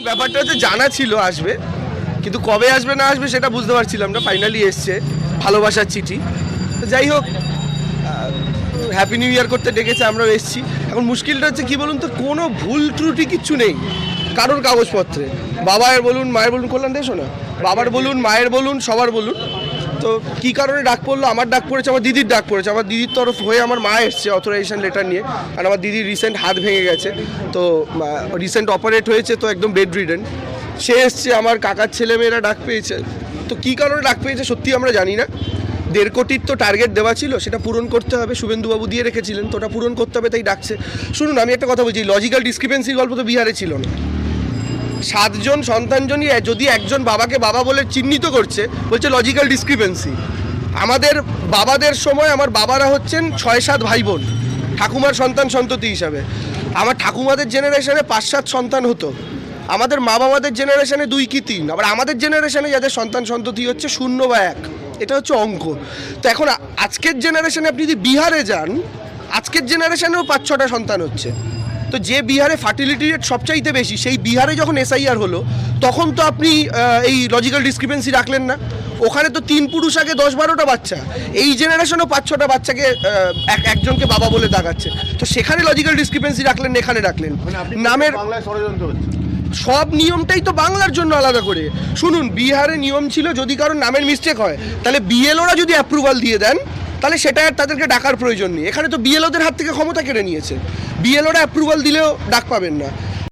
ব্যাপারটা হচ্ছে জানা ছিল আসবে, কিন্তু কবে আসবে না আসবে সেটা বুঝতে পারছিলাম না। ফাইনালি এসছে ভালোবাসার চিঠি। তো যাই হোক, হ্যাপি নিউ ইয়ার করতে ডেকেছে, আমরাও এসেছি। এখন মুশকিলটা হচ্ছে কি বলুন তো, কোনো ভুল ত্রুটি কিচ্ছু নেই কারোর কাগজপত্রে। বাবার বলুন, মায়ের বলুন, কল্যাণ দেশো না, বাবার বলুন, মায়ের বলুন, সবার বলুন। তো কী কারণে ডাক পড়লো, আমার ডাক পড়েছে, আমার দিদির ডাক পড়েছে। আমার দিদির তরফ হয়ে আমার মা এসছে অথরাইজেশন লেটার নিয়ে। আর আমার দিদির রিসেন্ট হাত ভেঙে গেছে, তো রিসেন্ট অপারেট হয়েছে, তো একদম বেড রিডেন। সে এসছে, আমার কাকার ছেলেমেয়েরা ডাক পেয়েছে। তো কী কারণে ডাক পেয়েছে সত্যি আমরা জানি না। 1.5 কোটির তো টার্গেট দেওয়া ছিল, সেটা পূরণ করতে হবে, শুভেন্দুবাবু দিয়ে রেখেছিলেন, তো ওটা পূরণ করতে হবে, তাই ডাকছে। শুনুন, আমি একটা কথা বলছি, লজিক্যাল ডিসক্রিপেন্সির গল্প তো বিহারে ছিল না। 7 জন সন্তানজনই যদি একজন বাবাকে বাবা বলে চিহ্নিত করছে, বলছে লজিক্যাল ডিসক্রিপেন্সি। আমাদের বাবাদের সময় আমার বাবারা হচ্ছেন 6-7 ভাই বোন ঠাকুমার সন্তান সন্ততি হিসাবে। আমার ঠাকুমাদের জেনারেশনে 5-7 সন্তান হতো, আমাদের মা বাবাদের জেনারেশনে 2 কি 3, আবার আমাদের জেনারেশনে যাদের সন্তান সন্ততি হচ্ছে 0 বা 1। এটা হচ্ছে অঙ্ক। তো এখন আজকের জেনারেশনে আপনি যদি বিহারে যান, আজকের জেনারেশনেও 5-6টা সন্তান হচ্ছে। তো যে বিহারে ফার্টিলিটি রেট সবচাইতে বেশি, সেই বিহারে যখন SIR হলো, তখন তো আপনি এই লজিক্যাল ডিসক্রিপেন্সি রাখলেন না। ওখানে তো 3 পুরুষ আগে 10-12টা বাচ্চা, এই জেনারেশনও 5-6টা বাচ্চাকে একজনকে বাবা বলে দাগাচ্ছে। তো সেখানে লজিক্যাল ডিসক্রিপেন্সি রাখলেন, এখানে রাখলেন নামের। সব নিয়মটাই তো বাংলার জন্য আলাদা করে। শুনুন, বিহারে নিয়ম ছিল যদি কারোর নামের মিস্টেক হয়, তাহলে বিএলওরা যদি অ্যাপ্রুভাল দিয়ে দেন, তাহলে সেটা আর তাদেরকে ডাকার প্রয়োজন নেই। এখানে তো বিএলওদের হাত থেকে ক্ষমতা কেড়ে নিয়েছে, বিএলওরা অ্যাপ্রুভাল দিলেও ডাক পাবেন না।